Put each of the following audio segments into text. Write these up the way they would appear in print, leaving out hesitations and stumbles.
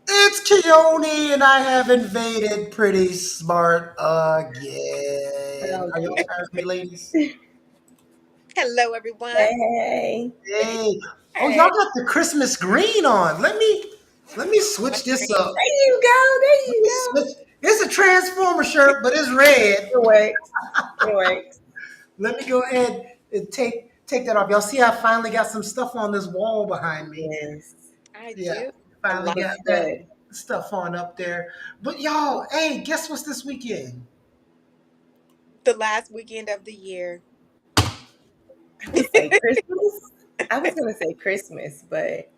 It's Keone, and I have invaded Pretty Smart again. Oh, Are y'all tired of me, ladies? Hello, everyone. hey. Hey, oh, y'all Hey. got the Christmas green on. Let me switch this Green. up. There you go. There Let you me go. switch. It's a Transformer shirt, but it's red. It works. It works. Let me go ahead and take that off. Y'all see, I finally got some stuff on this wall behind me. Yes. I Yeah, do. I finally like Looks got that good. stuff on up there. But y'all, hey, guess what's this weekend? the last weekend of the year. I would say Christmas. I was gonna say Christmas, but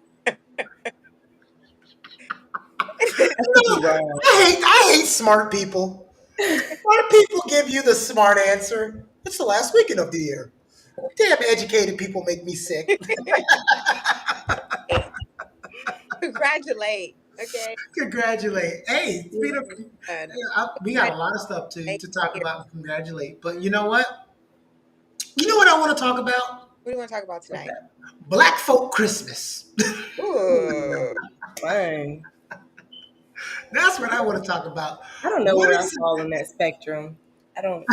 I could be No, wrong. I hate smart people. Smart people give you the smart answer. It's the last weekend of the year. Damn educated people make me sick. Hey, congratulate. Okay. Congratulate. Hey, speed up. And We got a lot of stuff to, make to talk here. about and congratulate. But you know what? You know what I want to talk about? What do you want to talk about What's tonight? that? Black folk Christmas. Ooh. Fun. That's what I want to talk about. I don't know What where I is fall on that spectrum. I don't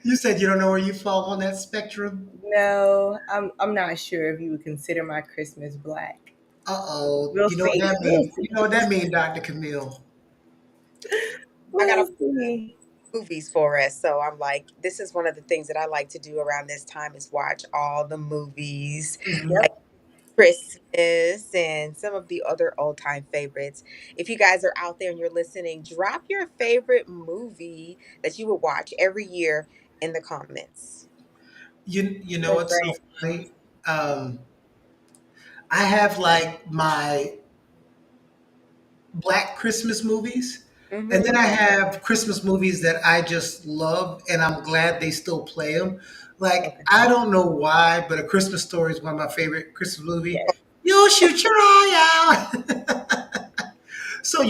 You said you don't know where you fall on that spectrum? know. I'm not sure if you would consider my Christmas black. Uh-oh. We'll You know what see. that We'll means? You see. know what that means, Dr. Camille? I got We'll a see. movies for us. So I'm like, this is one of the things that I like to do around this time is watch all the movies, like Yep. Christmas and some of the other old time favorites. If you guys are out there and you're listening, drop your favorite movie that you would watch every year in the comments. You know That's what's so great. funny? Um, I have like my Black Christmas movies, and then Mm-hmm. I have Christmas movies that I just love, and I'm glad they still play them. Like Okay. I don't know why, but A Christmas Story is one of my favorite Christmas movie. Yes. You'll shoot your eye out. So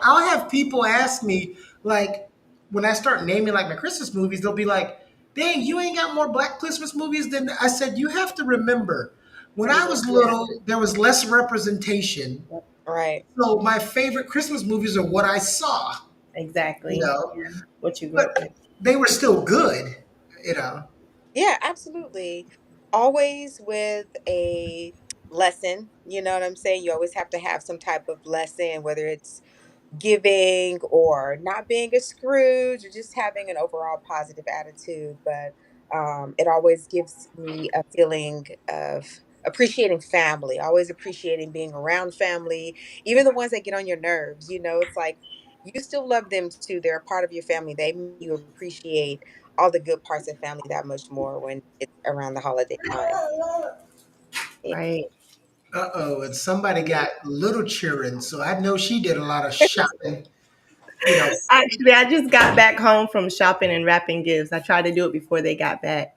I'll have people ask me like when I start naming like my Christmas movies, they'll be like, "Dang, you ain't got more Black Christmas movies than." I said, "You have to remember, when I was Yeah. little, there was less representation. Yep. Right. So my favorite Christmas movies are what I saw, you Exactly. know, Yeah. What you grew but up with. they were still good, you know." Yeah, absolutely. Always with a lesson. You know what I'm saying? You always have to have some type of lesson, whether it's giving or not being a Scrooge or just having an overall positive attitude. But it always gives me a feeling of appreciating family, always appreciating being around family, even the ones that get on your nerves. You know, it's like you still love them too. They're a part of your family. They make you appreciate all the good parts of family that much more when it's around the holiday time. Yeah. Right. Uh-oh, and somebody got little children, so I know she did a lot of shopping, you know. Actually, I just got back home from shopping and wrapping gifts. I tried to do it before they got back.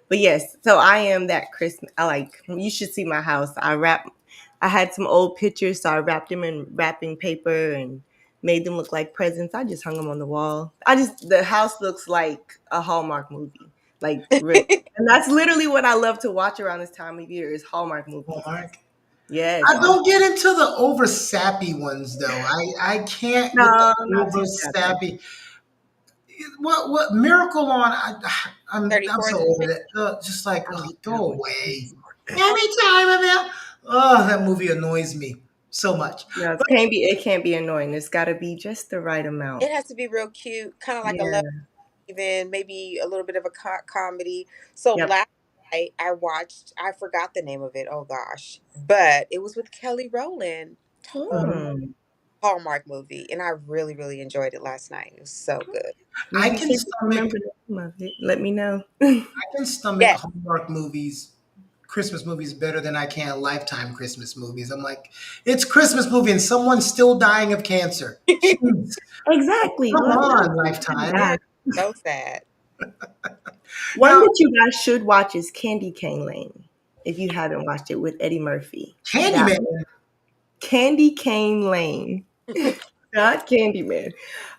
But yes, so I am that Christmas. I like, you should see my house. I had some old pictures, so I wrapped them in wrapping paper and made them look like presents. I just hung them on the wall. The house looks like a Hallmark movie. Like, and that's literally what I love to watch around this time of year is Hallmark movies. Hallmark. Yes. I don't get into the over sappy ones though. I can't with the No, not too over sappy. sappy. What Miracle on? I'm 34th. so over that. Just like I oh, like that go one. away. Every time about oh that movie annoys me so much. No, But it can't be annoying. It's got to be just the right amount. It has to be real cute, kind of like a love, Yeah. even maybe a little bit of a comedy. So Yep. last night I watched, I forgot the name of it. Oh gosh, but it was with Kelly Rowland. Total Hmm. Hallmark movie, and I really, really enjoyed it last night. It was so good. I Maybe can see if you stomach remember the name of it. Let me know. I can stomach Yes, Hallmark movies Christmas movies better than I can Lifetime Christmas movies. I'm like, it's Christmas movie and someone's still dying of cancer. Jeez, Exactly. come Let on, them Lifetime. Yeah, die. so sad. One Now, that you guys should watch is Candy Cane Lane. If you haven't watched it with Eddie Murphy, that Candyman. Candy Cane Lane, not Candyman,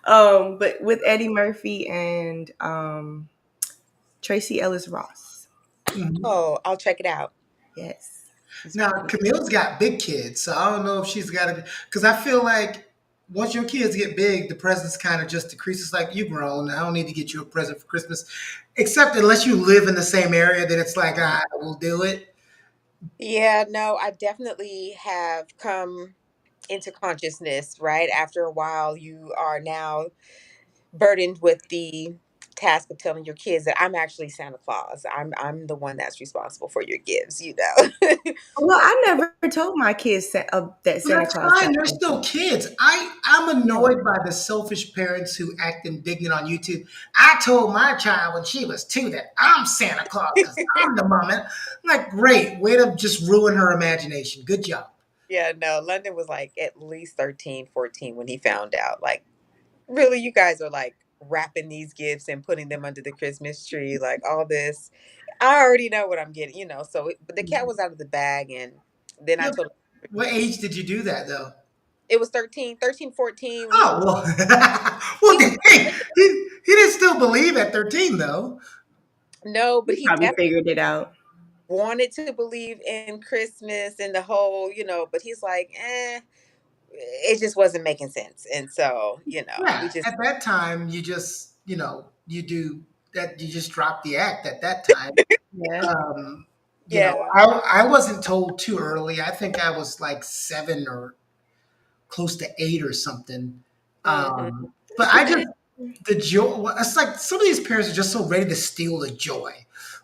but with Eddie Murphy and Tracy Ellis Ross. Mhm. Oh, I'll check it out. Yes, it's Now, pretty. Camille's got big kids, so I don't know if she's got it. Because I feel like once your kids get big, the presents kind of just decrease. It's like, you grown. I don't need to get you a present for Christmas. Except unless you live in the same area, then it's like, I will do it. Yeah, no, I definitely have come into consciousness, right? After a while, you are now burdened with the task of telling your kids that I'm actually Santa Claus. I'm the one that's responsible for your gifts, you know. Well, I never told my kids that Well, Santa that's Claus fine. got They're them. still kids. I'm Yeah. annoyed by the selfish parents who act indignant on YouTube. I told my child when she was 2 that I'm Santa Claus because I'm the mom. I'm like, great, way to just ruin her imagination. Good job. Yeah, no, London was like at least 13, 14 when he found out. Like, really, you guys are like wrapping these gifts and putting them under the Christmas tree, like all this. I already know what I'm getting, you know. So, but the cat was out of the bag. And then I Yeah, told him what age did you do that though? it was 13, 13, 14 when Oh well, well, he was, hey, he didn't still believe at 13 though. no, but He he probably definitely figured it out. wanted to believe in Christmas and the whole, you know, but he's like, it just wasn't making sense. And so, you know, we Yeah, just, at that time, you just you do that. You just drop the act at that time. Yeah. Um, yeah. I wasn't told too early. I think I was like 7 or close to 8 or something. Hmm. But I just the joy. It's like some of these parents are just so ready to steal the joy.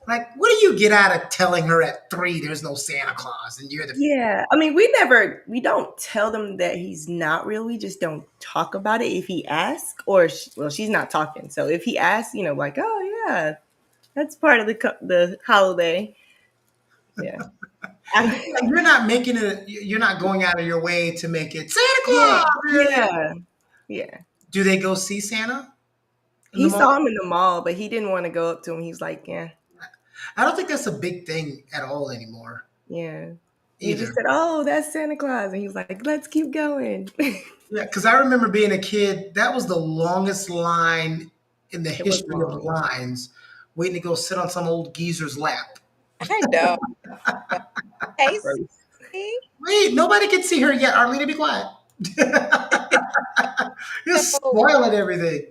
Like, what do you get out of telling her at 3 there's no Santa Claus and you're the Yeah. I mean, we don't tell them that he's not real. We just don't talk about it if he asks, or, well, she's not talking. So if he asks, like, oh, yeah, that's part of the holiday. Yeah. you're not making it. You're not going out of your way to make it Santa Yeah. Claus. Yeah. Yeah. Do they go see Santa in the He mall? saw him in the mall, but he didn't want to go up to him. He was like, yeah, I don't think that's a big thing at all anymore yeah. He just either. said, oh, that's Santa Claus. And he was like, let's keep going. Yeah, because I remember being a kid. That was the longest line in the It was history of long. lines, waiting to go sit on some old geezer's lap. I know. Hey, Gross. see? Wait, nobody can see her yet. Arlena, be quiet. You're So spoiling everything.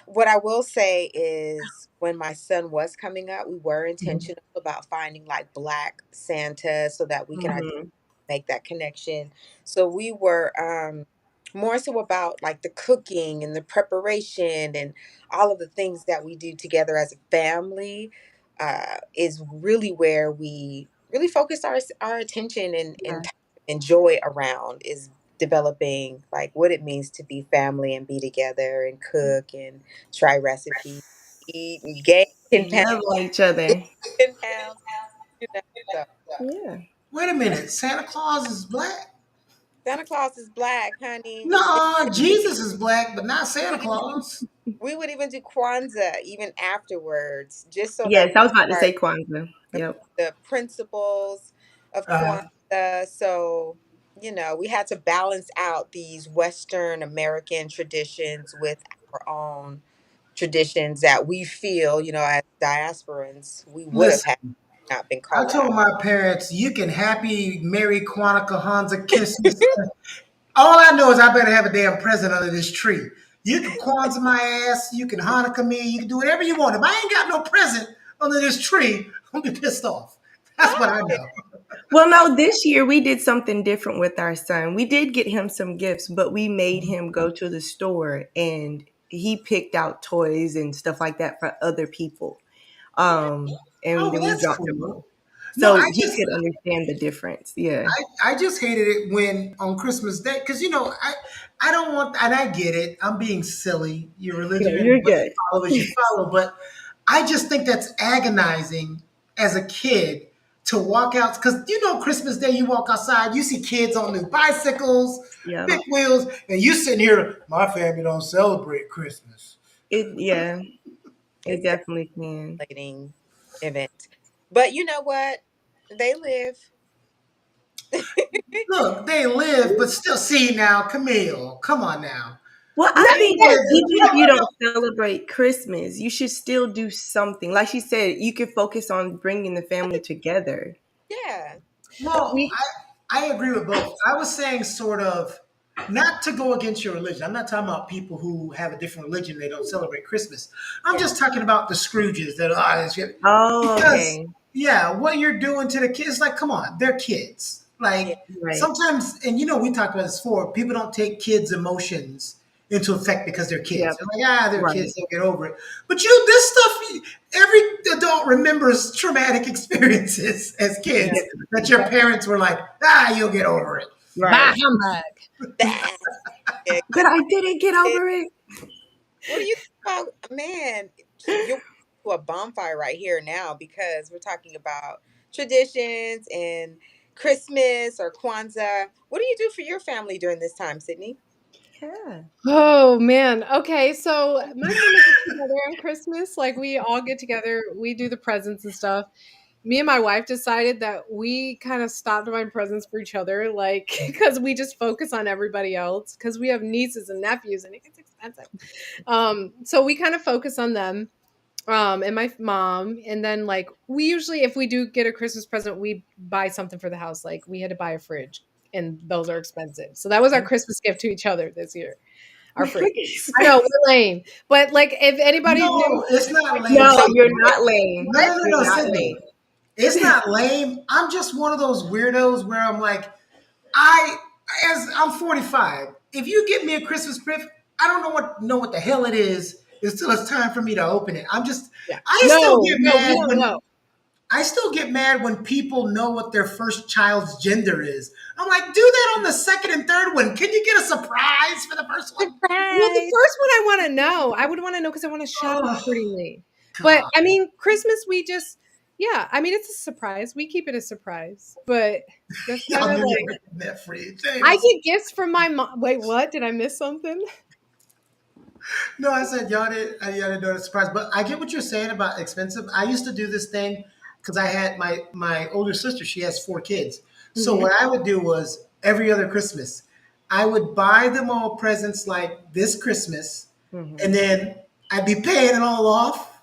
what I will say is when my son was coming up, we were Mhm. intentional about finding like black Santa so that we can Hmm. make that connection. So we were more so about like the cooking and the preparation and all of the things that we do together as a family is really where we really focus our attention and Yeah. time and joy around is developing like what it means to be family and be together and cook and try recipes, eat and gain 10 And pounds, love on each other. 10 pounds, you know. So Yeah. Wait a minute. Santa Claus is black? Santa Claus is black, honey. No, Jesus is black, but not Santa Claus. We would even do Kwanzaa even afterwards, just so that Yes, I was about to our say Kwanzaa. Yep. the principles of Uh, Kwanzaa. So, you know, we had to balance out these Western American traditions with our own traditions that we feel, you know, as diasporans, we would have had listen, not been I called told out. my parents, you can happy, Merry Kwanzaa, Kwanzaa, Christmas. All I know is I better have a damn present under this tree. You can Kwanzaa my ass, you can Hanukkah me, you can do whatever you want. If I ain't got no present under this tree, I'm gonna be pissed off. That's what I know. Well, no, this year we did something different with our son. We did get him some gifts, but we made him go to the store and he picked out toys and stuff like that for other people. Yeah. Oh, And well, then we that's dropped them off. cool. No, So he could understand the difference. Yeah. I just hated it when on Christmas Day because I don't want and I get it. I'm being silly. Your Yeah, religion, you're what you good. follow as you follow, but I just think that's agonizing as a kid to walk out because Christmas Day you walk outside, you see kids on new bicycles, Yeah. big wheels, and you sitting here. My family don't celebrate Christmas. Yeah, it It's definitely can. definitely an event. But you know what? They live. Look, they live, but still. See now, Camille, come on now. Well, They I think live. even No, if you don't no, celebrate Christmas, you should still do something. Like she said, you could focus on bringing the family together. Yeah. well, We I agree with both. I was saying sort of not to go against your religion. I'm not talking about people who have a different religion, they don't celebrate Christmas. I'm Yeah. just talking about the Scrooges that Oh, because okay. yeah, what you're doing to the kids, like, come on, they're kids. Yeah. Like Right. sometimes, and we talked about this before. People don't take kids' emotions into effect because they're kids. Yep. They're like, they're Right. kids, they'll get over it. But this stuff, every adult remembers traumatic experiences as yeah, kids that your exactly. parents were like, you'll get over it. Bah Right. humbug. That. But I didn't get over it. What do you think about, man? You're to a bonfire right here now because we're talking about traditions and Christmas or Kwanzaa. What do you do for your family during this time, Sydney? Yeah. Oh man. Okay, so my family gets together on Christmas. Like we all get together, we do the presents and stuff. Me and my wife decided that we kind of stopped buying presents for each other, like because we just focus on everybody else. Because we have nieces and nephews, and it gets expensive. So we kind of focus on them. And my mom, and then like we usually, if we do get a Christmas present, we buy something for the house. Like we had to buy a fridge, and those are expensive. So that was our Christmas gift to each other this year. Our fridge. I know we're lame, but like if anybody knew, No, it's not lame. No, So you're not lame. No, no, no, You're no, not lame. Sydney. It's not lame. I'm just one of those weirdos where I'm like, I as I'm 45. If you get me a Christmas gift, I don't know what the hell it is until it's time for me to open it. yeah, I still no, get no, we mad don't when know. people know what their first child's gender is. I'm like, do that on the second and third one. Can you get a surprise for the first one? Well, the surprise. first one I want to know. I would want to know because I want to shop Oh accordingly. But God. I mean, Christmas, we just, yeah, I mean, it's a surprise. We keep it a surprise, but that's kind Y'all of knew you like, were in that free. I James. get gifts from my mom. Wait, what? Did I miss something? No, I said y'all didn't know the surprise, but I get what you're saying about expensive. I used to do this thing because I had my older sister. She has 4 kids, so Hmm. what I would do was every other Christmas, I would buy them all presents like this Christmas, and Hmm. then I'd be paying it all off,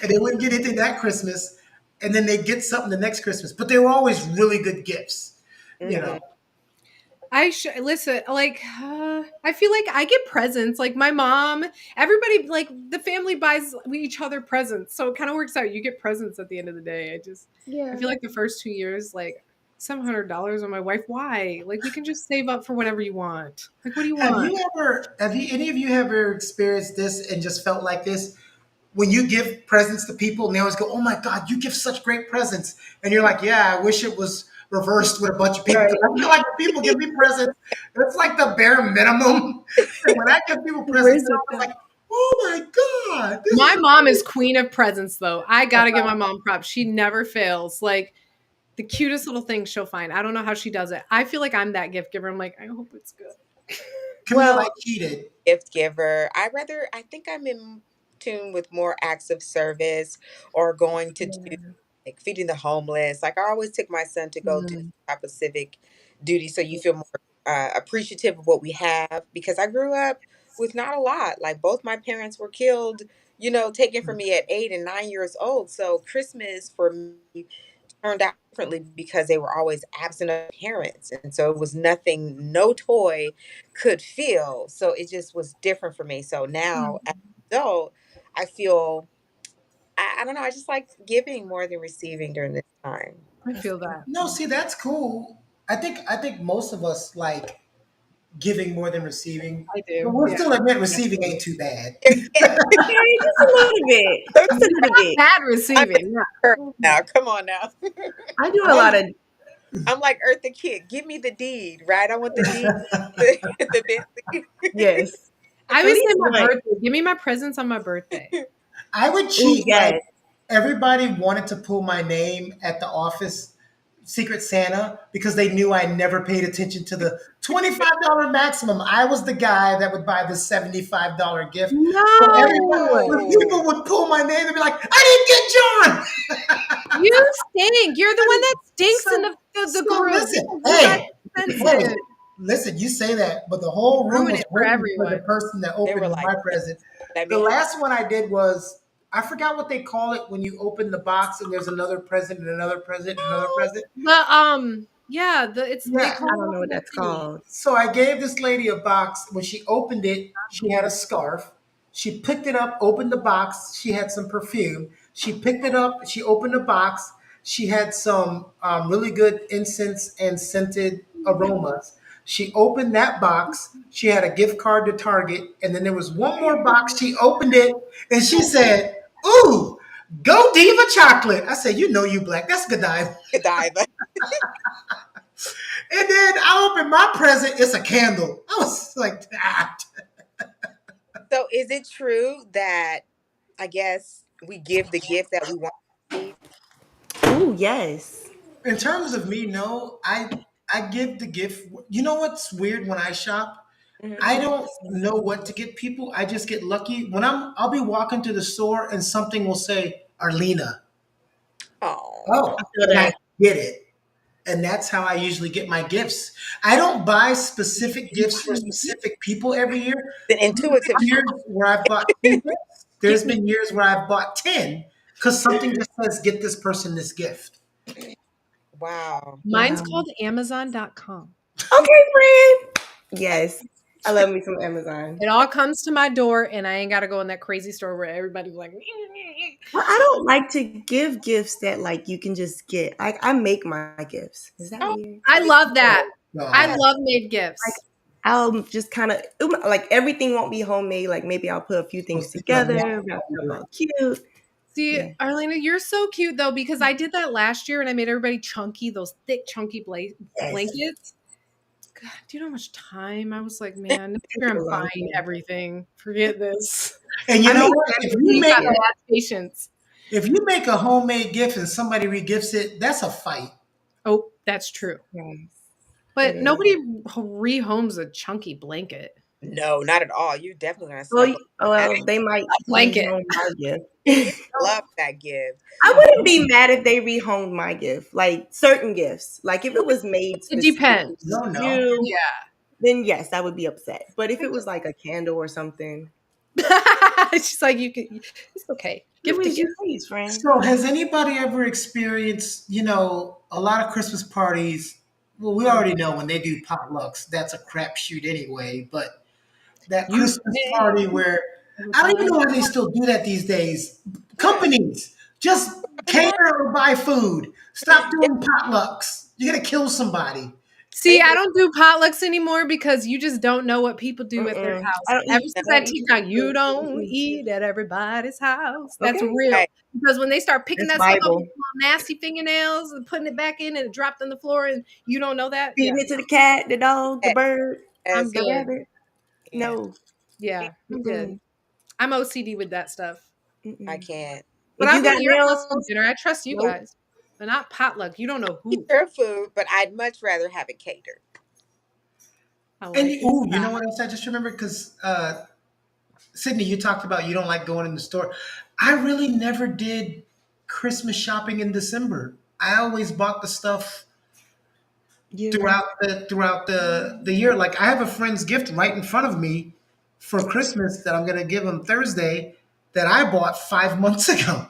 and they wouldn't get anything that Christmas, and then they'd get something the next Christmas. But they were always really good gifts, you Hmm. know. I should listen. Like, I feel like I get presents. Like my mom, everybody, like the family buys each other presents, so it kind of works out. You get presents at the end of the day. I Yeah. feel like the first 2 years, like $700 on my wife. Why? Like, we can just save up for whatever you want. Like, what do you want? Have you any of you ever experienced this and just felt like this? When you give presents to people and they always go, "Oh my God, you give such great presents," and you're like, "Yeah, I wish it was reversed with a bunch of people." Right. Because I feel like when people give me presents, that's like the bare minimum. And when I give people presents, Where's they're it always go? like, "Oh my God, this My is mom is queen of presents, though. I gotta give my mom props. She never fails. Like the cutest little things she'll find. I don't know how she does it. I feel like I'm that gift giver. I'm like, I hope it's good. Camille, I Well, cheated." Gift giver. I think I'm in tune with more acts of service or going to do yeah. like feeding the homeless. Like I always took my son to go do Mm. type of civic duty so you feel more appreciative of what we have because I grew up with not a lot. Like both my parents were killed, taken from me at 8 and 9 years old. So Christmas for me turned out differently because they were always absent of parents. And so it was nothing no toy could feel. So it just was different for me. So now as an adult, I feel I don't know, I just like giving more than receiving during this time. I That's feel good. that. No, see, that's cool. I think most of us like giving more than receiving, I but do. we'll Yeah. still admit Yeah. receiving ain't too bad. Okay, just a little bit. Just a little Not bit. bad I'm receiving. making her Yeah. now. Come on now. I do a lot I of. I'm like Eartha Kitt. Give me the deed, right? I want the deed, the Bentley. Yes. I At always say least my one. birthday. Give me my presents on my birthday. I would Oh cheat like yes. everybody wanted to pull my name at the office. Secret Santa because they knew I never paid attention to the $25 maximum. I was the guy that would buy the $75 gift. So everybody, No, when Oh, people would pull my name, they'd be like, "I didn't get John." You stink. You're the one that stinks in So, the so group. listen, You guys hey, are hey, expensive. listen. You say that, but the whole room Ruin was it for waiting for the everyone. person that they were opened like, my present. let The me help. last one I did was I forgot what they call it when you open the box and there's another present and another present and another present. But yeah, they Yeah. call I it don't know what that that's thingy. called. So I gave this lady a box. When she opened it, she had a scarf. She picked it up, opened the box. She had some perfume. She picked it up. She opened the box. She had some really good incense and scented aromas. She opened that box. She had a gift card to Target. And then there was one more box. She opened it and she said, "Ooh, go Diva chocolate." I said, "You know you black. That's Godiva." Godiva. And then I opened my present. It's a candle. I was like, ah. So is it true that I guess we give the gift that we want to receive? Oh yes. In terms of me, no, I give the gift. You know what's weird when I shop? I Mhm. don't know what to get people. I just get lucky. I'll be walking to the store and something will say Arlena. Oh, Oh, I feel and I that. get it. And that's how I usually get my gifts. I don't buy specific gifts for specific people every year. the intuitive Years where I've bought two gifts. Get There's me. been years where I've bought 10 because something just says get this person this gift. wow. Mine's Wow. called Amazon.com. Okay, friend. Yes. I love me some Amazon. It all comes to my door, and I ain't got to go in that crazy store where everybody's like, Well, I don't like to give gifts that like you can just get. I make my gifts. Is that Oh, weird? I love that. I No. yes. love made Like gifts. I'll just kind of like everything won't be homemade. Like maybe I'll put a few Oh, things speaking of together, wrap it up that, all cute. See, Yeah. Arlena, you're so cute though because I did that last year and I made everybody chunky, those thick, chunky Yes. blankets. God, do you know how much time I was like, man, next It year took a I'm long buying time. everything. Forget this. and you I know make what? everything. Got Yeah. bad patience. If you make a homemade gift and somebody regifts it, that's a fight. Oh, that's true. Yes. It But is. nobody rehomes a chunky blanket. No, not at all. You're definitely gonna Well, snuggle that. well, they might A blanket. rehome my gift. And you I love that gift. wouldn't be mad if they rehomed my gift, like certain gifts. Like if it was made It specifically depends. No, for no. you, Yeah. then yes, I would be upset. But if it was like a candle or something, She's like, you could. It's okay. who Gift to is gift. you, please, friend? So, has anybody ever experienced, a lot of Christmas parties? Well, we already know when they do potlucks, that's a crapshoot anyway. But that You Christmas party pay. where I don't even Everybody. know why they still do that these days. Companies just cater or buy food. Stop Yeah, doing potlucks. You're gonna kill somebody. See, they I do. don't do potlucks anymore because you just don't know what people do at their Mm-mm. house. I don't Ever eat. since I that don't eat. TikTok, you don't Mm-mm. eat at everybody's house. That's Okay, real. Right. Because when they start picking that's that stuff up with Bible. little nasty fingernails and putting it back in and it dropped on the floor and you don't know that, yeah, Feeding it to the cat, the dog, the Yes, bird, I'm yes, the good. rabbit. yeah. No. Yeah, I'm good. Mm-mm. I'm OCD with that stuff. I Mm-mm. can't. But If I'll you go got to your house for nails, dinner. I trust you nope. guys. But not potluck. You don't know who. Your food, but I'd much rather have it catered. I And like it. ooh, you know what else I just remembered? Because Sydney, you talked about you don't like going in the store. I really never did Christmas shopping in December. I always bought the stuff Year round. throughout the year. Like I have a friend's gift right in front of me for Christmas that I'm gonna give him Thursday that I bought 5 months ago.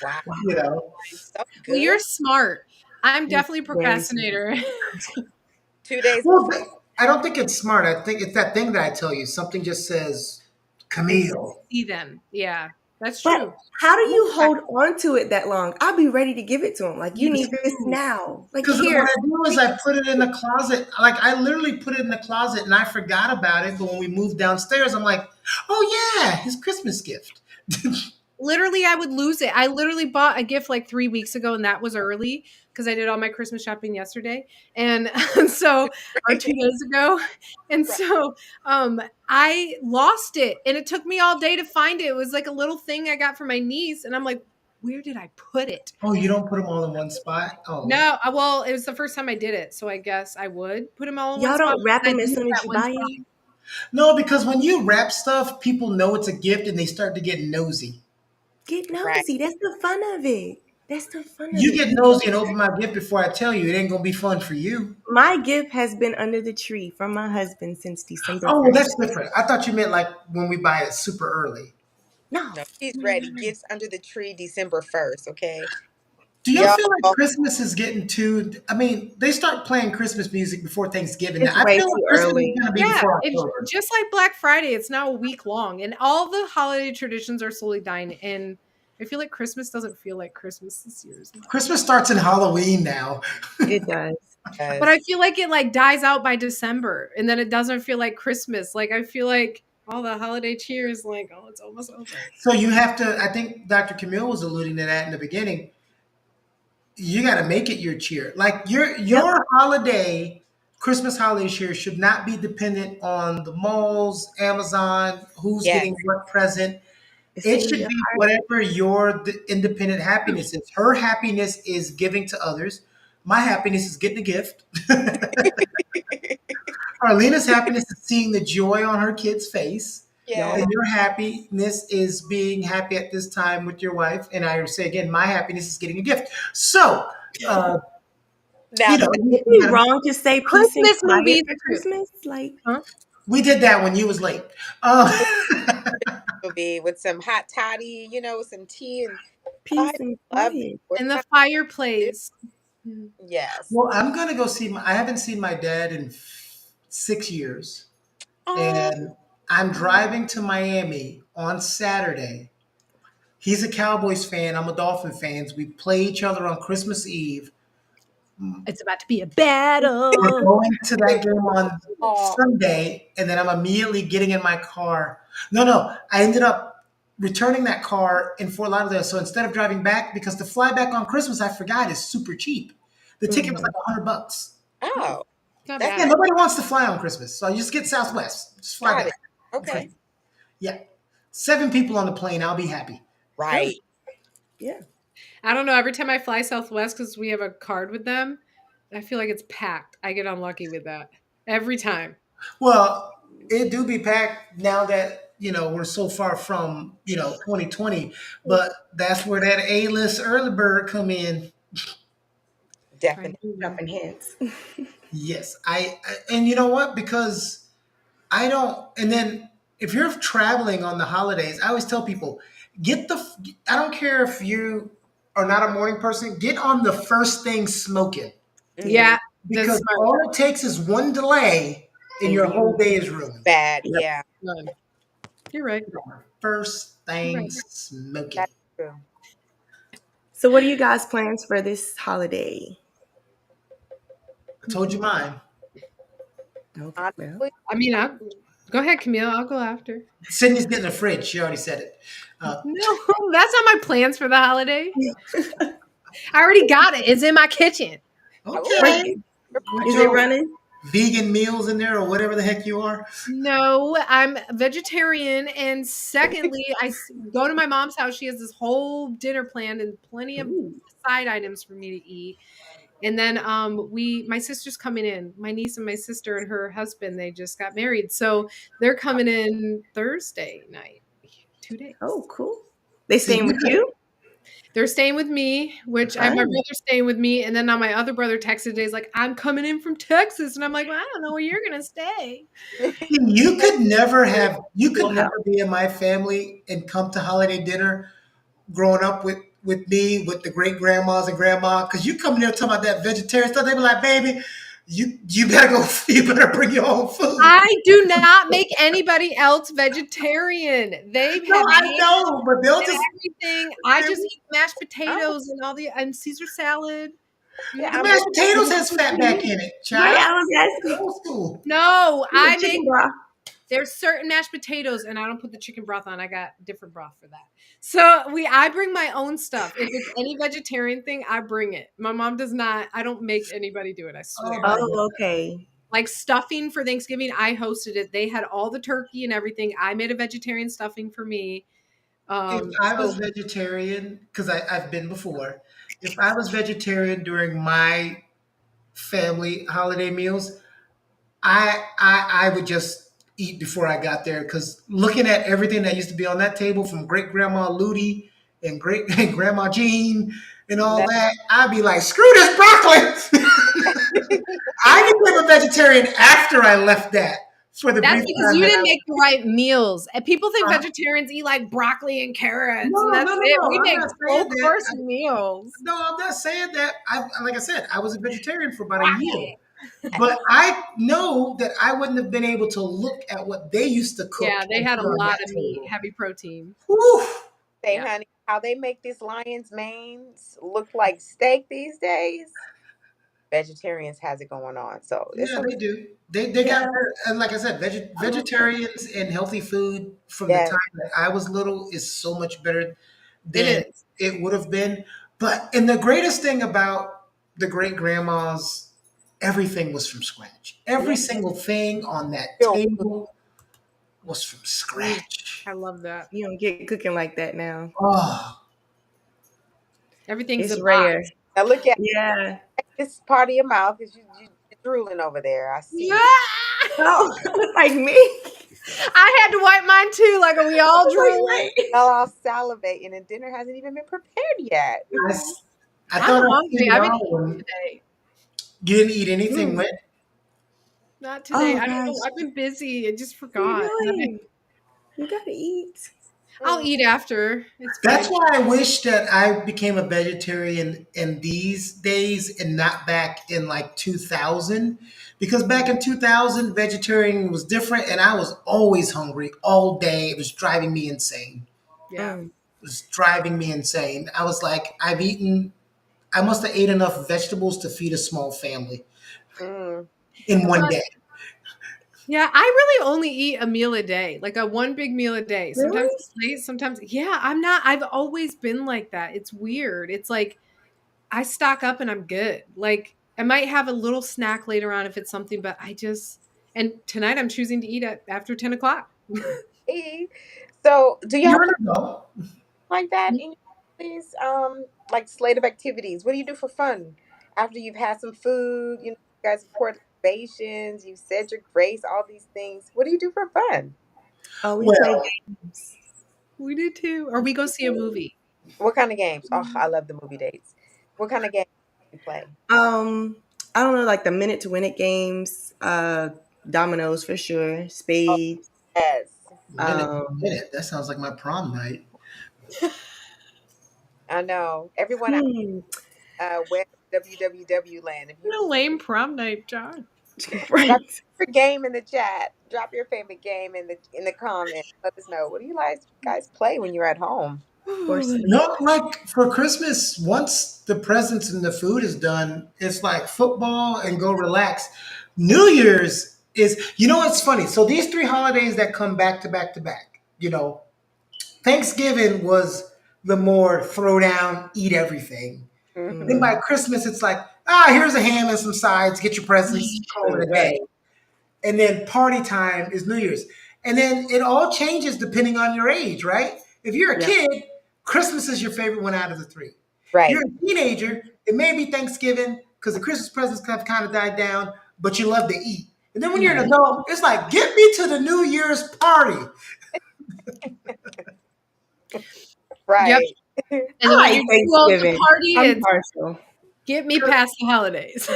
Wow. You Wow. know. So Well, good. you're smart. I'm You're definitely a very smart. procrastinator. 2 days Well, before. I don't think it's smart. I think it's that thing that I tell you. Something just says And Camille. see them. Yeah, that's But true. how do you I hold on to it that long? I'll be ready to give it to him. Like, you me need this too. now. Like, Because what here. I do is I put it in the closet. Like I literally put it in the closet and I forgot about it. But when we moved downstairs, I'm like, oh yeah, his Christmas gift. Literally, I would lose it. I literally bought a gift like 3 weeks ago, and that was early because I did all my Christmas shopping yesterday, and so or 2 days ago, and Right. so I lost it, and it took me all day to find it. It was like a little thing I got for my niece, and I'm like, where did I put it? Oh, you don't put them all in one spot? Oh. No, well, it was the first time I did it, so I guess I would put them all in one Y'all spot. don't wrap But I them as did soon as that you one buy spot. them? No, because when you wrap stuff, people know it's a gift and they start to get nosy. Get Right. nosy. That's the fun of it. That's the fun of You it. get nosy and open my gift before I tell you, it ain't gonna be fun for you. My gift has been under the tree from my husband since December Oh, well, 1st. that's different. I thought you meant like when we buy it super early. No, No, she's no, no, ready. no. Gifts under the tree December 1st, okay? Do y'all Y'all, feel like Christmas is getting too? I mean, they start playing Christmas music before Thanksgiving. Now, It's I way feel like too Christmas is early. going to be Yeah, before it's October. just like Black Friday. It's now a week long, and all the holiday traditions are slowly dying. And I feel like Christmas doesn't feel like Christmas this year as much. Christmas starts in Halloween now. It does. But yes. I feel like it like dies out by December, and then it doesn't feel like Christmas. Like I feel like all the holiday cheer is like, oh, it's almost over. So you have to. I think Dr. Camille was alluding to that in the beginning. You got to make it your cheer. Like Yep. your holiday, Christmas holiday cheer should not be dependent on the malls, Amazon, who's Yes. getting what present. It's It singing to should your be heart. whatever your independent happiness is. Her happiness is giving to others. My happiness is getting a gift. Arlena's happiness is seeing the joy on her kid's face. Yes. And Y'all. your happiness is being happy at this time with your wife. And I say again, my happiness is getting a gift. So, uh, Now you know, that Is you it gotta, wrong to say peace and Christmas quiet movies for too. Christmas? Like Huh? we did that when you was late. Uh, will be with some hot toddy, some tea and I peace and love it. quiet. What And the kind of fireplace. yes. well, I'm gonna go see. I haven't seen my dad in 6 years, Oh, and I'm driving to Miami on Saturday. He's a Cowboys fan. I'm a Dolphin fan. We play each other on Christmas Eve. It's about to be a We're battle. going to that game on oh, Sunday, and then I'm immediately getting in my car. No, I ended up returning that car in Fort Lauderdale. So instead of driving back, because to fly back on Christmas, I forgot is super cheap. The ticket was Mhm. like $100. oh, It's not that's Yeah, bad. nobody wants to fly on Christmas, so you just get Southwest. Just fly got it. back. Okay. Yeah, 7 people on the plane. I'll be happy. Good. Right. Yeah. I don't know. Every time I fly Southwest, because we have a card with them, I feel like it's packed. I get unlucky with that every time. Well, it do be packed now that we're so far from 2020, but that's where that A-list early bird come in. I Definitely. do. Dropping hints. Yes, and you know what? Because I don't. And then if you're traveling on the holidays, I always tell people get the. I don't care if you are not a morning person. Get on the first thing smoking Hmm. Yeah, that's because smart. all it takes is one delay, and And your whole you day is ruined. Bad. yep. Yeah. None. You're right. First You're thing right. smoking. That's true. So what are you guys' plans for this holiday? I told you mine. Okay. Well. Honestly, I mean, go ahead, Camille. I'll go after. Sydney's getting a fridge. She already said it. No, that's not my plans for the holiday. I already got it. It's in my kitchen. Are Okay. you, With is it your running? vegan meals in there or whatever the heck you are. No, I'm vegetarian. And secondly, go to my mom's house. She has this whole dinner planned and plenty of Ooh. side items for me to eat. And then my sister's coming in. My niece and my sister and her husband, they just got married. So they're coming in Thursday night. 2 days. Oh, cool. They See, staying with you? They're staying with me, which I have my Fun. brother staying with me. And then now my other brother texted today, he's like, I'm coming in from Texas. And I'm like, well, I don't know where you're gonna stay. you could never have you Full could house. never be in my family and come to holiday dinner growing up with me with the great grandmas and grandma because you come in there talking about that vegetarian stuff. They be like, baby, you better go. You better bring your own food. I do not make anybody else vegetarian. They No, have I made know, but they'll and just everything. I just eat mashed oh, potatoes and all and Caesar salad. yeah, the I'm mashed with potatoes has fat back in it, Right, child. I was asking. Old school. No, I make Chicken broth. there's certain mashed potatoes and I don't put the chicken broth on. I got different broth for that. So I bring my own stuff. If it's any vegetarian thing, I bring it. My mom does not. I don't make anybody do it, I Oh swear. my god. Oh, okay. Like stuffing for Thanksgiving, I hosted it. They had all the turkey and everything. I made a vegetarian stuffing for me. If I was So vegetarian, because I've been before, if I was vegetarian during my family holiday meals, I would just eat before I got there because looking at everything that used to be on that table from great grandma Ludi and great and grandma Jean and all That, that, I'd be like, screw this broccoli. I became a vegetarian after I left that for the that's brief because time you that didn't make the right meals. And people think I. vegetarians eat like broccoli and carrots, and No, that's no, no, it. no. We I'm make not full saying that. course meals. No, I'm not saying that. Like I said, I was a vegetarian for about a year. Broccoli. But I know that I wouldn't have been able to look at what they used to cook Yeah, they and had a put on lot that of meat, table. heavy protein. Whew. say, Yeah. honey, how they make this lion's manes look like steak these days? Vegetarians has it going on, so it's Yeah, okay. they do. They got Yeah. better. And like I said, I like that. vegetarians and healthy food from the Yes, time that I was little is so much better It than is. it would have been. But and the greatest thing about the great grandmas, everything was from scratch. yeah, Every single thing on that real food. table was from Mm, scratch. I love that. You don't get cooking like that now. Oh, Everything's a It's rare. box. Now look at Yeah. this part of your mouth because you're drooling over there. I see Yeah. it. Oh, like me. I had to wipe mine too. Like, are we all Like drooling? me. Y'all all salivating, and dinner hasn't even been prepared yet. I, s- I I'm thought I'd see hungry. I've been y'all eating when today. you didn't eat anything Mm. with. Not today. Oh I don't know. gosh. I've been busy. I just What are you forgot. doing? You gotta eat. I'll Mm, eat after. It's That's fine. why I wish that I became a vegetarian in these days and not back in like 2000. Because back in 2000, vegetarian was different and I was always hungry all day. It was driving me insane. Yeah. Mm. It was driving me insane. I was like, I must have ate enough vegetables to feed a small family mm. in one But day. yeah, I really only eat a meal a day, like a one big meal a day. Sometimes Really? it's late, sometimes yeah, I'm not I've always been like that. It's weird. It's like I stock up and I'm good. Like I might have a little snack later on if it's something, but I just and tonight I'm choosing to eat at after 10 o'clock. Eh. So, do you have You're plans an adult. like that in your families? Like slate of activities. What do you do for fun after you've had some food? You guys have poured libations. You said your grace. All these things. What do you do for fun? Oh, we play Well, games. We do too. Or we go see a movie. What kind of games? Oh, I love the movie dates. What kind of games do you play? Um, I don't know, like the minute to win it games, dominoes for sure, Oh, spades. yes, minute, Um, minute. That sounds like my prom night. I know. Everyone out hmm, web www land. If you What a lame prom night, John. drop right. your game in the chat, drop your favorite game in the comments. Let us know. What do you guys play when you're at home? Or Oh, sleep. No, like for Christmas, once the presents and the food is done, it's like football and go relax. New Year's is, it's funny. So these three holidays that come back to back to back, Thanksgiving was the more throw down, eat everything. Then Hmm. by Christmas, it's like, here's a ham and some sides, get your presents, call it a Right. day. And then party time is New Year's. And then it all changes depending on your age, right? If you're a Yeah. kid, Christmas is your favorite one out of the three. You're Right. a teenager, it may be Thanksgiving because the Christmas presents have kind of died down, but you love to eat. And then when you're an Right. adult, it's like, get me to the New Year's party. yep. Right. And then I when like you're too old to Thanksgiving. party, I'm it's partial. get me past the holidays.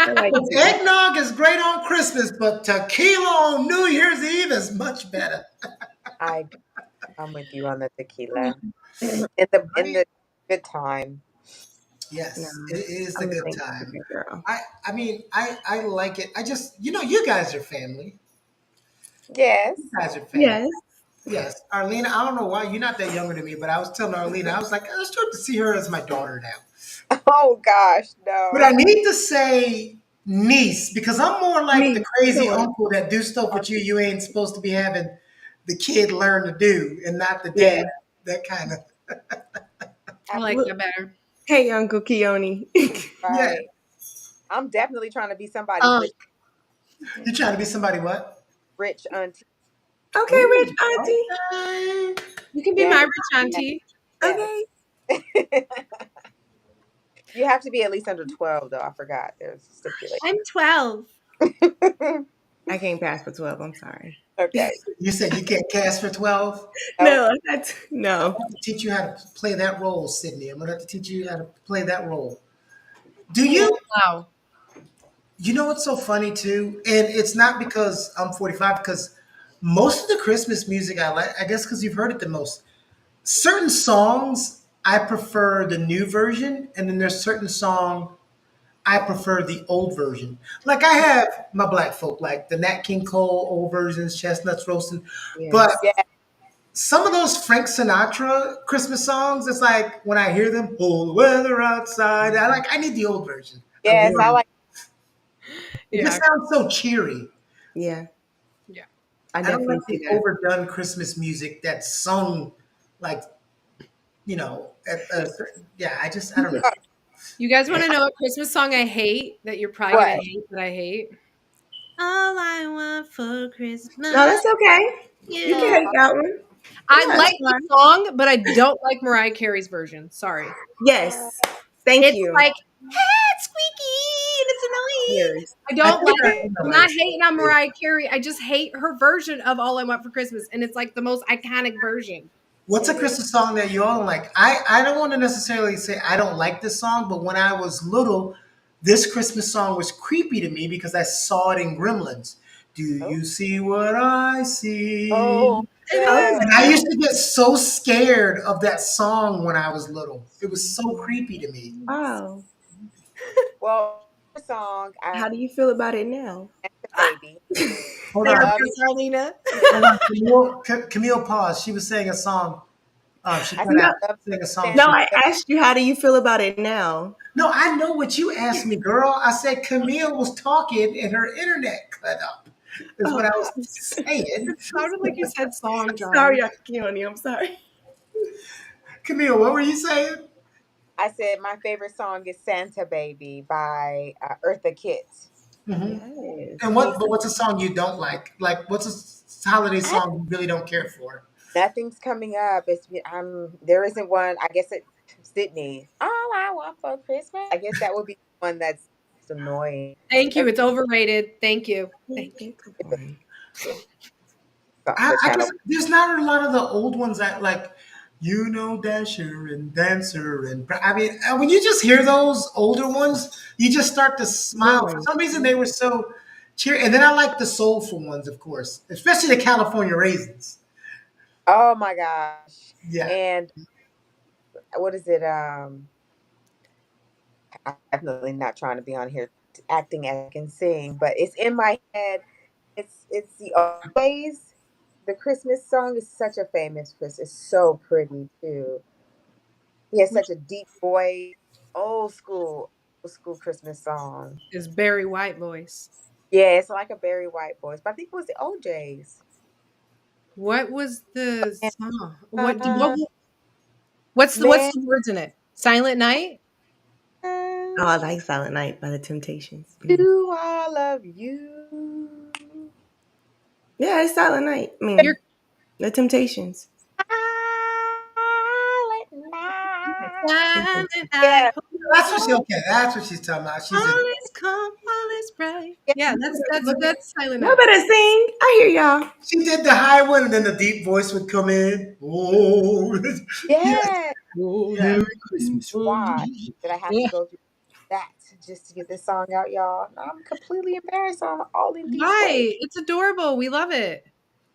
I like to. Eggnog is great on Christmas, but tequila on New Year's Eve is much better. I I'm with you on the tequila. In the good time. No, Yes, it is the I'm a good time. Thanksgiving girl. I mean, I like it. I just, you guys are family. Yes. You guys are family. Yes. Yes, Arlena. I don't know why you're not that younger than me, but I was telling Arlena, I was like, I start to see her as my daughter now. Oh gosh, But I no. need to say niece because I'm more like the Me. crazy Sure. uncle that do stuff with you ain't supposed to be having the kid learn to do, and not the Yeah. dad. That kind of I like Absolutely Look, that better. hey, Uncle Keone. yeah. right. I'm definitely trying to be somebody's Um, You're trying to be somebody what? rich auntie. Okay, Rich Ooh, Auntie. okay. You can be Yeah, my rich auntie. Okay. yes. You have to be at least under 12, though. I forgot. There's a stipulation. I'm 12. I can't pass for 12. I'm sorry. Okay. You said you can't cast for 12? Nope. No, that's I'm no. going to teach you how to play that role, Sydney. I'm going to have to teach you how to play that role. Do Oh, you? wow. You know what's so funny too? And it's not because I'm 45, because most of the Christmas music I like, I guess because you've heard it the most. Certain songs I prefer the new version, and then there's certain song I prefer the old version. Like I have my black folk, like the Nat King Cole old versions, Chestnuts Roasting, but Yes. Yeah. some of those Frank Sinatra Christmas songs, it's like when I hear them, "Oh, the weather outside," I need the old version. I Yes, I really, like. it just Yeah. sounds so cheery. Yeah. Yeah. I I don't definitely like see the that. overdone Christmas music that's sung like yeah. I don't know. You guys want to know a Christmas song I hate that you're probably going What? to hate that I hate? All I want for No, Christmas that's okay. You can is. Uh, hate that one. I Yeah, like it's the fine. song, but I don't like Mariah Carey's version. Sorry. uh, Yes. Thank It's you. like, hey, it's squeaky and it's annoying. Cheers. I I don't think like I it. think I I'm like not hating on Mariah Carey. I just hate her version of All I Want for Christmas. And it's like the most iconic version. what's a it is. Christmas song that you all don't like? I don't want to necessarily say I don't like this song, but when I was little, this Christmas song was creepy to me because I saw it in Gremlins. Do Oh, you see what I see? oh, It yeah. is. And I used to get so scared of that song when I was little. It was so creepy to me. Wow. Well, the song I How do you feel about it now? the baby. Hold on, Love me. Therapist Arlena. hold on. Camille paused. She was saying a song. She I cut said No, out. love Saying a me. song. no, She I asked you how do you feel about it now? no, I know what you asked me, girl. I said Camille was talking and her internet cut up. Is what Oh, I was I'm saying. It sounded like you said song, sorry, John. Keone. I'm sorry. Camille, what were you saying? I said my favorite song is Santa Baby by Eartha Kitt. Hmm. Yes. And what? But what's a song you don't like? Like, what's a holiday I, song you really don't care for? nothing's coming up. There isn't one. I guess it Sydney. All I want for Christmas. I guess that would be one that's annoying. Thank you. Every It's overrated. Thank you. Thank you. It's fine. song that I kind of just there's not a lot of the old ones that like. You know, Dasher and Dancer and I mean, when you just hear those older ones, you just start to smile. For Boring. some reason, they were so cheery. And then I like the soulful ones, of course, especially the California raisins. oh my gosh. Yeah. And what is it? I'm definitely not trying to be on here acting as I can sing, but it's in my head. It's the always the Christmas song is such a famous Chris. It's so pretty too. He has Which such a deep voice. Old school Christmas song. is Barry White voice. Yeah, it's like a Barry White voice, but I think it was the OJ's. What was the And, song? uh, What's man, the words in it? Silent Night? Oh, I like Silent Night by the Temptations. to all of you. Yeah, it's Silent Night. I You're mean, the Temptations. Silent night. silent night. Yeah, That's what she okay. That's what she's talking about. She's a All is calm, all is bright. yeah, Yeah, that's Silent Y'all Night. better sing. I hear y'all. she did the high one and then the deep voice would come in. Oh yes. yeah. Oh, Yeah. Merry Christmas from Why me. did I have to Yeah. go through that just to get this song out, y'all? I'm completely embarrassed on all in these ways. Right. It's adorable. We love it.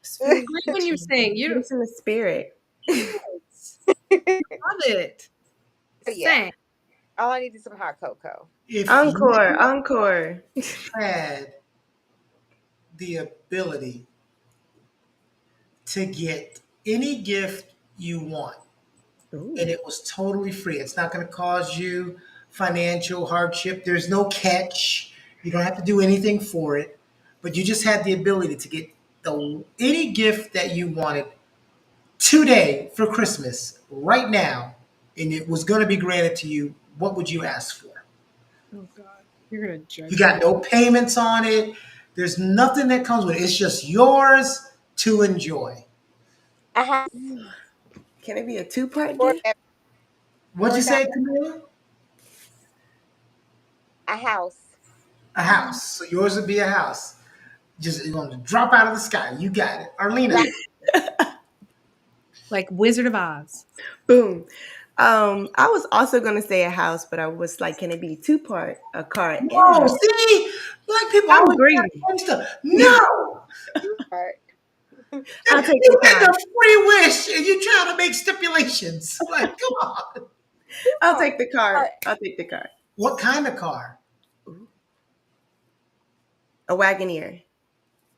It's It's very great when you catchy. sing. You Get us in the spirit. yes. Love it. But yeah, Sing. all I need is some hot cocoa. If you Encore, encore. had the ability to get any gift you want and Ooh. it was totally free, it's not going to cause you financial hardship. There's no catch. You don't have to do anything for it, but you just had the ability to get any gift that you wanted today for Christmas, right now, and it was going to be granted to you. What would you ask for? Oh God. You're gonna You judge got me. no payments on it. There's nothing that comes with it. It's just yours to enjoy. I have Can it be a two-part Or gift? What'd you work out say, Camila? a house. A house. So yours would be a house. Just you're gonna drop out of the sky. You got it, Right. Arlena. Like Wizard of Oz. Boom. I was also gonna say a house, but I was like, can it be two-part, a car and a No, house? see, black people I'm always try greedy. to change stuff. No, Part. I'll take you the make car. a free wish and you try to make stipulations. Like, come on. I'll Part. take the car. I'll take the car. What kind of car? Ooh. A Wagoneer.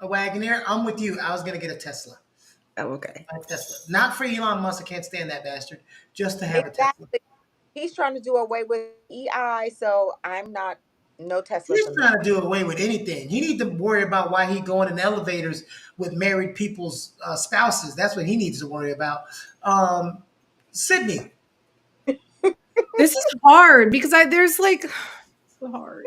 A Wagoneer? I'm with you. I was gonna get a Tesla. Oh, okay. A Tesla. Not for Elon Musk. I can't stand that bastard. Just to have a Tesla. Exactly. He's trying to do away with EI, so I'm not no Tesla He's for me. trying to do away with anything. You need to worry about why he going in elevators with married people's spouses. That's what he needs to worry about. Sydney, This is hard because there's like so hard.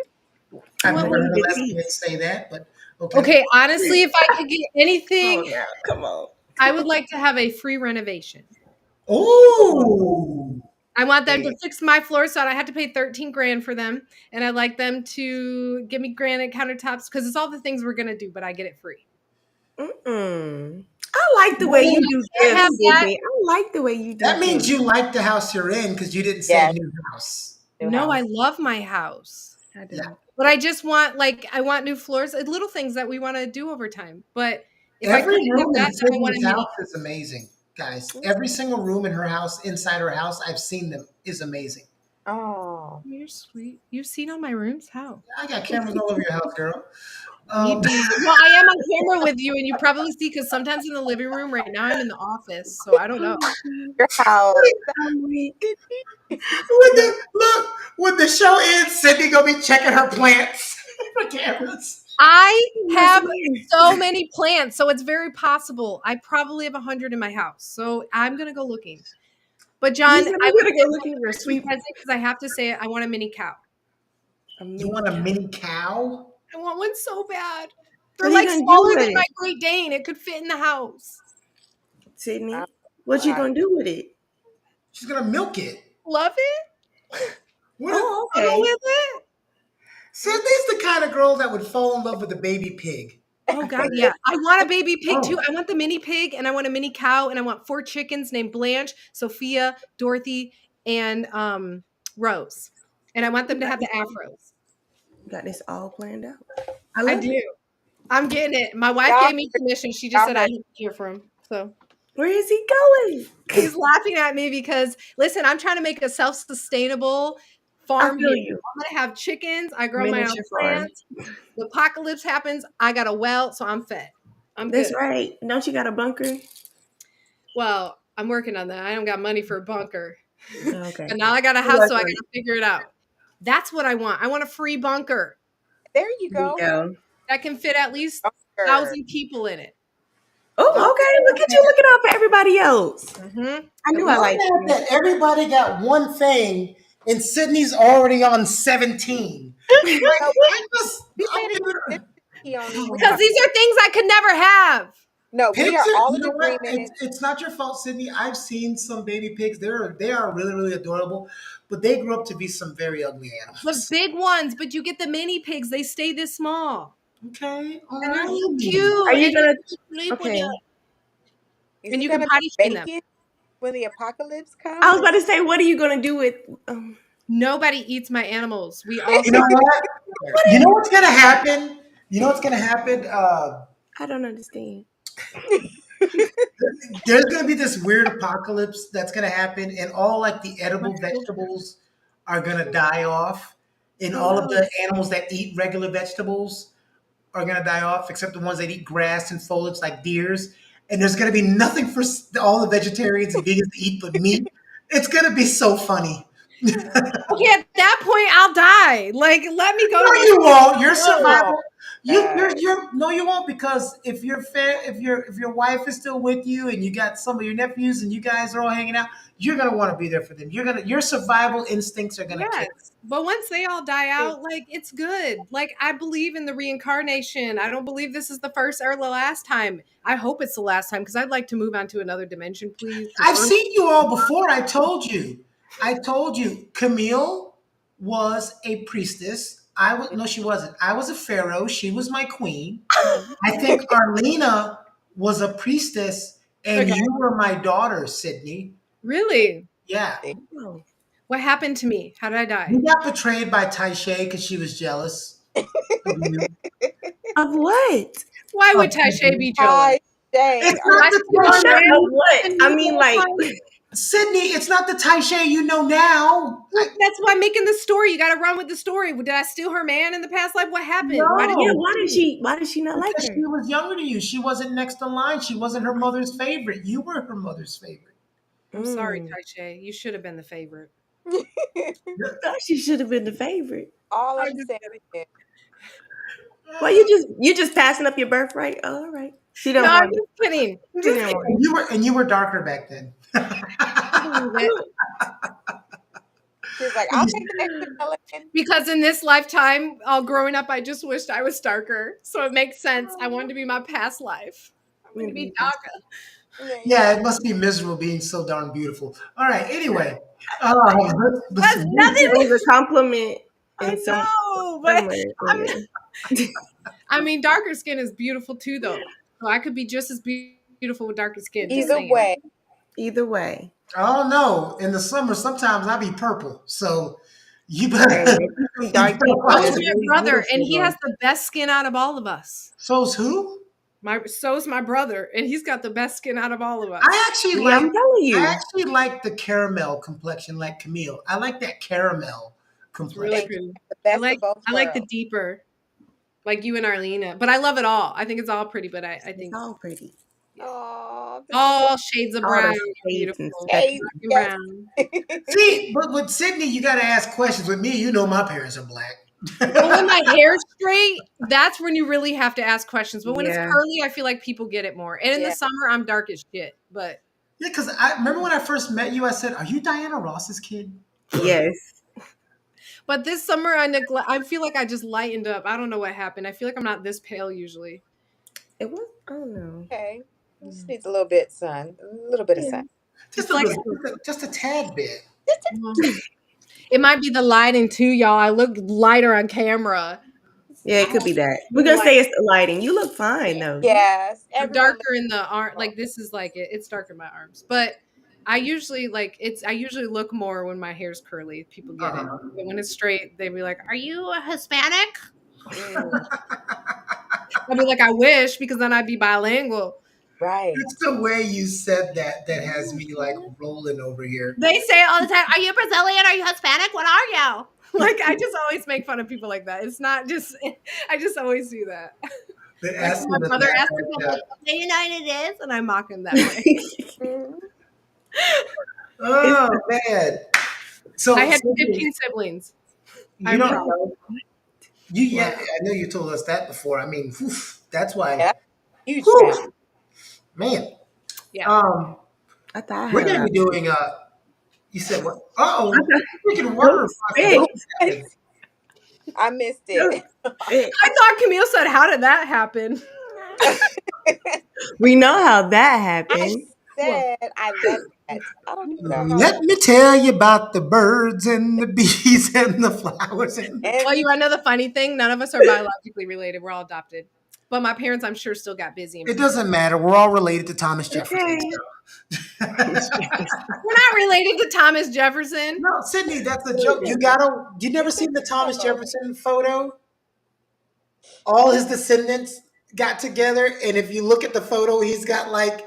I I've want never What like heard is a it be? lesbian say that, but okay. okay, honestly, if I could get Oh, anything, now, come on. I would like to have a free renovation. Oh, I want them Yeah. to fix my floors so I don't have to pay 13 grand for them. And I'd like them to give me granite countertops because it's all the things we're gonna do, but I get it free. Mm-mm. I like the way well, you do Can't gifts, have that. Sydney. I like the way you do that means gifts. you like the house you're in because you didn't say Yes, new house. new No, I house. love my house. I Yeah. don't. But I just want like I want new floors, little things that we want to do over time. But if I Every couldn't have room in that, then I want a Sydney's mini. house is amazing, guys. Every single room in her house, inside her house, I've seen them, is amazing. Oh, You're sweet. You've seen all my rooms? How? I got cameras all over your house, girl. You Um, do. Well, I am on camera with you, and you probably see because sometimes in the living room. Right now, I'm in the office, so I don't know. your house. I'm weak. when the show ends, Sydney gonna be checking her plants for cameras. I Yes, have ma'am. so many plants, so it's very possible. I probably have 100 in my house, so I'm gonna go looking. But You John, said I we're would gonna say go my looking for a Christmas sweet present because I have to say it. I want a mini cow. a You mini want a cow. mini cow? I want one so bad. They're What are you like gonna do smaller with than my it, Great Dane. It could fit in the house. Oh, Sydney? What you wow. gonna do with it? She's gonna milk it. Love it. What? Oh, Cuddle okay. with it. Sydney's the kind of girl that would fall in love with a baby pig. Oh God, yeah. I want a baby pig too. Oh, I want the mini pig and I want a mini cow and I want 4 chickens named Blanche, Sophia, Dorothy, and Rose. And I want them to have the afros. Got this all planned out. I I love it. do. I'm getting it. My wife Y'all, gave me permission. She just y'all said I heard. have to hear from him. So Where is he going? he's laughing at me because listen, I'm trying to make a self-sustainable I farm feel here. you. I'm gonna have chickens. I grow my own Miniature farm. plants. The apocalypse happens. I got a well, so I'm fed. I'm That's good. right. Don't you got a bunker? Well, I'm working on that. I don't got money for a bunker. Okay. But now I got a You're house, so I welcome. gotta figure it out. That's what I want. I want a free bunker There you There you go. go. that can fit at least Bunker. 1,000 people in it. Oh, Bunker. okay. Look at you looking out for everybody else. Mm-hmm. I knew I'm I liked mad you. that everybody got one thing and Sydney's already on 17. Like, No, we I'm made giving a her. decision on these. Oh We my Because are these are things I could never have. no, we Pigs are are, all you in know what? agreement. It's not your fault, Sydney. I've seen some baby pigs. They are really, really adorable, but they grew up to be some very ugly The animals. big ones, but you get the mini pigs. They stay this small. Okay, all And they're right. so Are cute. you And you gonna? can sleep with Okay. you. Is And he you can gonna potty be train them. bacon when the apocalypse I comes? was about to say, what are you gonna do with? Nobody eats my animals. We all You know what? What You is? know what's gonna happen? You know what's gonna happen? I don't understand. There's gonna be this weird apocalypse that's gonna happen, and all like the my edible children. vegetables are gonna die off, and Oh all of no. the animals that eat regular vegetables are gonna die off, except the ones that eat grass and foliage, like deers. And there's gonna be nothing for all the vegetarians and vegans to eat but meat. It's gonna be so funny. Okay, at that point, I'll die. Like, let me go No, to you won't. Your Oh, survival, You're no, you won't, because if your wife is still with you and you got some of your nephews and you guys are all hanging out, you're gonna want to be there for them. Your survival instincts are gonna Yes. kick. But once they all die out, like it's good. Like I believe in the reincarnation. I don't believe this is the first or the last time. I hope it's the last time because I'd like to move on to another dimension, please. Because I've seen you all before. I told you. Camille was a priestess. I was no, she wasn't. I was a pharaoh. She was my queen. I think Arlena was a priestess, and okay, you were my daughter, Sydney. really, Yeah. Oh. what happened to me? How did I die? You got betrayed by Taisha because she was jealous of you. Of what? Why Of would Taisha Sydney. be jealous? Hi, Shay. It's Do not I the steal her Shut Taisha. man of what? and I you mean, the like, whole time? Sydney, it's not the Taisha you know now. Well, that's why I'm making the story. You got to run with the story. Did I steal her man in the past life? What happened? Why did yeah, No, why did she not like because her? she was younger than you. She wasn't next in line. She wasn't her mother's favorite. You were her mother's favorite. I'm sorry, Mm. Taisha. You should have been the favorite. Thought she should have been the favorite. All I'm I'm just saying kidding. is, Well, you just passing up your birthright. Oh, all right. She No, didn't I'm want it. just kidding. I'm She just didn't want kidding. it. And you were darker back then. I believe it. she's like, I'll take the next development. Because in this lifetime, growing up, I just wished I was darker. So it makes sense. I wanted to be my past life. I wanted to be darker. There you Yeah, go. it must be miserable being so darn beautiful. All right. Anyway, That's It nothing. was a compliment I in know, but somewhere I'm, in there. I mean, darker skin is beautiful too, though. So I could be just as beautiful with darker skin. Just Either saying. way, Either way. I don't know. In the summer, sometimes I be purple. So you Hey, better, there's some you dark better people watch So's that's it. my really brother, and beautiful he though. has the best skin out of all of us. So's who? So's my brother, and he's got the best skin out of all of I us. actually Yeah, like I'm telling I you. actually like the caramel complexion, like Camille. I like that caramel It's really thank complexion. you. pretty. The I best like of both I like the worlds. deeper, like you and Arlena. But I love it all. I think it's all pretty. But I It's think all pretty. yeah, Oh, this is so all shades of All brown, the are shades and beautiful. Hey, spectrum. Black and yes. brown. See, but with Sydney, you got to ask questions. With me, you know my parents are black. Well, when my hair's straight, that's when you really have to ask questions. But when it's Yeah. curly, I feel like people get it more. And in the Yeah. summer, I'm dark as shit. But Yeah, because I remember when I first met you, I said, "Are you Diana Ross's kid?" Yes. this summer, I feel like I just lightened up. I don't know what happened. I feel like I'm not this pale usually. It was. I don't know. Okay. Just Mm. needs a little bit sun. A little bit of Yeah. sun. Just It's a like little, just a tad bit. well, it might be the lighting too, y'all. I look lighter on camera. Yeah, it could be that. We're gonna Like say it's the lighting. You look fine though. Yes. I'm Everyone looks darker in the arm. normal. Like this is like it's darker in my arms. But I usually I usually look more when my hair's curly. People get it. Uh-huh. But when it's straight, they be like, "Are you a Hispanic?" Mm, I'll be like, "I wish," because then I'd be bilingual. right. It's the way you said that that has me like rolling over here. They say it all the time. Are you Brazilian? Are you Hispanic? What are you? Like I just always make fun of people like that. It's not just I just always do that. They Like ask when me my the brother back asks me, like I'm like, that. "What day United is," and I mock him that way. Mm, It's Oh man! I So had Sydney, 15 siblings. you I'm don't proud. know you. Yeah, Wow. I know you told us that before. I mean, whew, that's why. yeah. Huge family. Whew, man. Yeah. Um, I thought I we're had a gonna lot. be doing. You said what? Oh, freaking Don't water spit. possibilities happened. I missed Don't it. spit. I thought Camille said, "How did that happen?" We know how that I happened. Well, said I love that. I don't even know how. Let me tell you about the birds and the bees and the flowers and. And well, you want to know the funny thing? None of us are biologically related. We're all adopted. But my parents, I'm sure, still got busy and It people. doesn't matter. We're all related to Thomas Jefferson. Okay. We're not related to Thomas Jefferson. No, Sydney, that's a joke. You never seen the Thomas Jefferson photo? All his descendants got together, and if you look at the photo, he's got like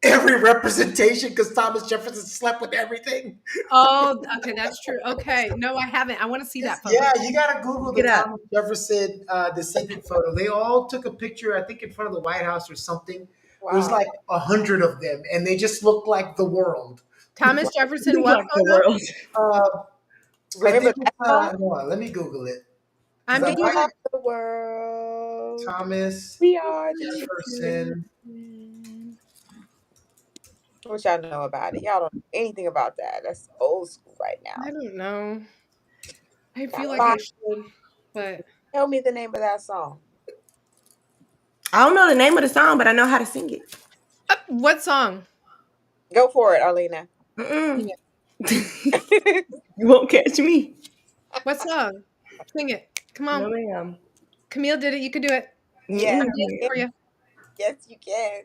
every representation because Thomas Jefferson slept with everything. Oh, okay, that's true. Okay, no, I haven't. I want to see that photo. Yeah, you gotta Google Look it the up. Thomas Jefferson descendant photo. They all took a picture, I think, in front of the White House or something. There's wow. like 100 of them, and they just look like the world. Thomas Jefferson, Look what like the photo? world. Uh, I Remember think it's that song? hold on, let me Google it. I'm Because I We doing. might are the world. Thomas We are the Jefferson. children. What y'all know about it? Y'all don't know anything about that. That's old school right I now. don't know. I Got feel like I five. should, but Tell me the name of that song. I don't know the name of the song, but I know how to sing it. what song? Go for it, Arlena. Mm-mm. Sing it. You won't catch me. What song? Sing it. Come No, on. ma'am. Camille did it. You can do it. Yes, I'm Mm-mm. you dancing can. for you. Yes, you can.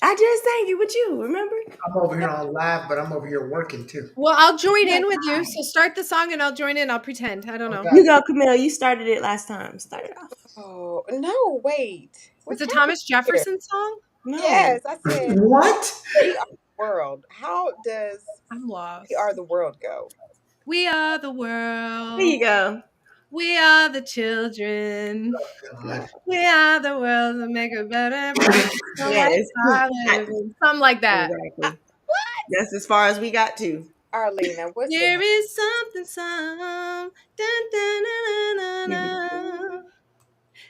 I just sang it with you. Remember? I'm over here on live, but I'm over here working too. Well, I'll join Yes. in with you. So start the song and I'll join in. I'll pretend. I don't Oh, know. You God. go, Camille. You started it last time. Start it off. Oh no! Wait, It's what's a happening Thomas here? Jefferson song. No. Yes, I said What? we are the world. How does I'm we are lost. the world go? We are the There world. you go. We are the children. God. We are the world to make a better place. The life Yes. I live in. Something like that. Exactly. That's as far as we got to. Arlena, what's the There is something, some dun, dun, dun, dun, dun, You dun,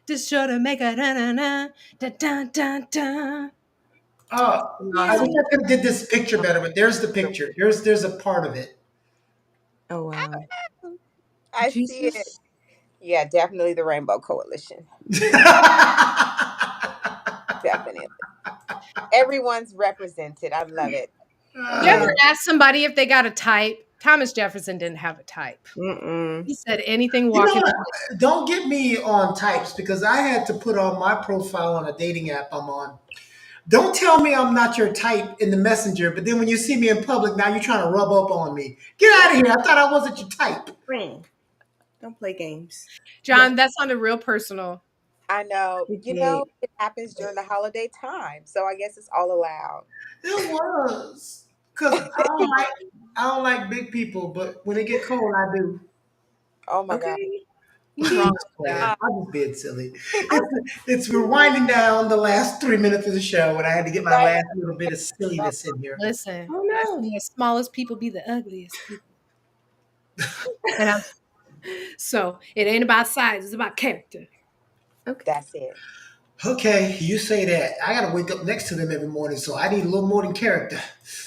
just sure to make a dun, dun, dun, dun, dun, dun, dun. Oh, I lost wish Yeah. me. I could have did this picture better, but there's the picture. There's a part of it. Oh wow. I see it. Jesus. Yeah, definitely the Rainbow Coalition. Definitely. Everyone's represented. I love it. You ever Yes. ask somebody if they got a type? Thomas Jefferson didn't have a type. Mm-mm. He said anything You know walking. what? Don't get me on types because I had to put on my profile on a dating app I'm on. Don't tell me I'm not your type in the messenger, but then when you see me in public, now you're trying to rub up on me. Get out of here. I thought I wasn't your type. Friend. Don't play games. Yeah, John, that sounded real personal. I know. It You know, did. it happens during the holiday time, so I guess it's all allowed. it was. Because I don't like big people, but when it get cold, I do. Oh my God. Okay. What's I'm wrong just with playing. that? Uh, I'm just being silly. We're winding down the last 3 minutes of the show, and I had to get my right. last little bit of silliness in here. Listen, Oh I say no. the smallest people be the ugliest people. And I'm so it ain't about size, it's about character. Okay. That's it. Okay, you say that. I got to wake up next to them every morning, so I need a little more than character.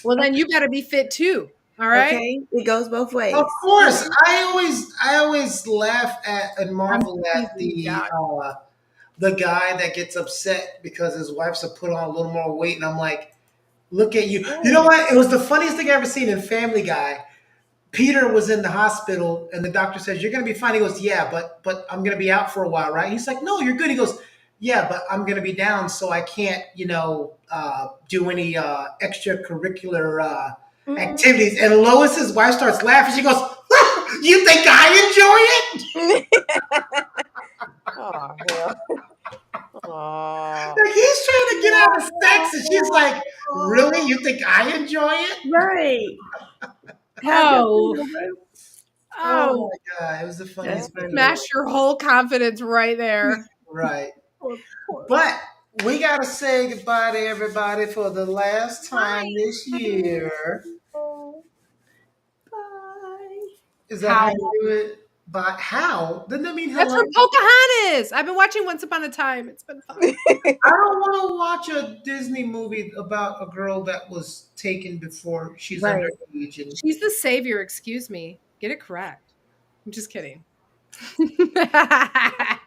Well, then Okay. you better be fit too. All right. Okay. It goes both Of ways. course, I always laugh at and I'm marvel at teasing you, John. the guy that gets upset because his wife's have put on a little more weight, and I'm like, look at you. You know Right. what? It was the funniest thing I ever seen in Family Guy. Peter was in the hospital, and the doctor says, "You're going to be fine." He goes, "Yeah, but I'm going to be out for a while, right?" He's like, "No, you're good." He goes, "Yeah, but I'm going to be down, so I can't, do any extracurricular Mhm. activities." And Lois's wife starts laughing. She goes, "You think I enjoy it?" Oh hell. Oh. Like he's trying to get out of sex, and she's like, "Really? You think I enjoy it?" Right. Have your Oh, freedom, bro. Oh oh, my god, it was the Yeah. That's funniest thing in the funny. world. smash your whole confidence right there. Right. Poor. But we gotta say goodbye to everybody for the last time Bye. this year. Oh. Bye. Is that how How? you do it? But how? Doesn't that mean That's hello? from Pocahontas. I've been watching Once Upon a Time. It's been fun. I don't want to watch a Disney movie about a girl that was taken before she's Right. underage. And She's the savior, excuse me. Get it correct. I'm just kidding. Yeah.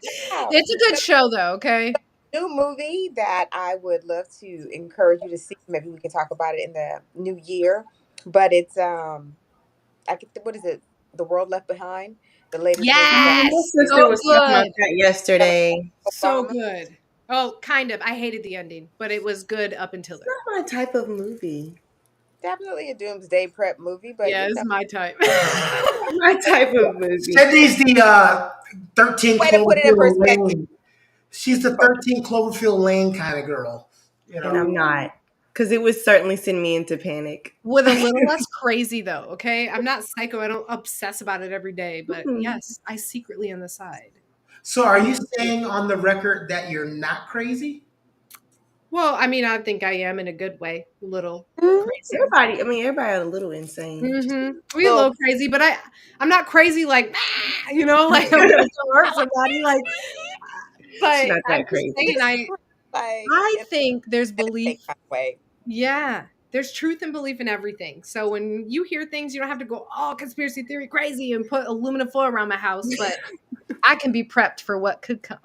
It's a good show though, okay? New movie that I would love to encourage you to see. Maybe we can talk about it in the new year. But it's what is it? The World Left Behind, the latest movie that My Yes. sister So was talking about good. that yesterday. So Obama. good. Oh, kind of. I hated the ending, but it was good up until there. Not my type of movie. Definitely a doomsday prep movie, but Yeah, it's my type. My type of movie. Cindy's the 13 way to put it in Cloverfield perspective. Lane. She's the 13 Cloverfield Lane kind of girl. You And know. I'm not. Because it would certainly send me into panic. With a little less crazy though, okay? I'm not psycho. I don't obsess about it every day, but Mm-mm. yes, I secretly on the side. So are you saying on the record that you're not crazy? Well, I mean, I think I am in a good way. A little Mhm. crazy. Everybody a little insane. We a little crazy, but I'm not crazy like, like I'm gonna hurt somebody. Like She's But not I'm that just crazy. saying, Disagree, like I in think there's a belief. innocent kind of way. Yeah, there's truth and belief in everything. So when you hear things, you don't have to go, oh, conspiracy theory crazy and put aluminum foil around my house, but I can be prepped for what could come.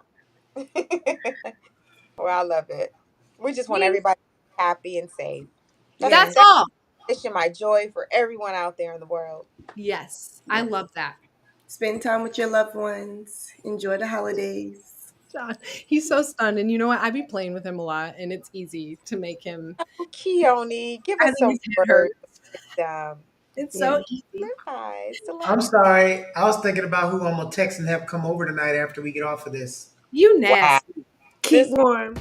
Well, I love it. We just want Yeah. everybody happy and safe. That's That's Yes. all. my mission, my joy for everyone out there in the world. Yes, I Yes. love that. Spend time with your loved ones. Enjoy the holidays. John, he's so stunned. And you know what? I be playing with him a lot, and it's easy to make him Oh, Keone, give having us some his head hurt. words of wisdom. It's Yeah. so easy. Nice. I'm Delightful. sorry. I was thinking about who I'm gonna text and have come over tonight after we get off of this. You Wow. nasty. Keep This warm.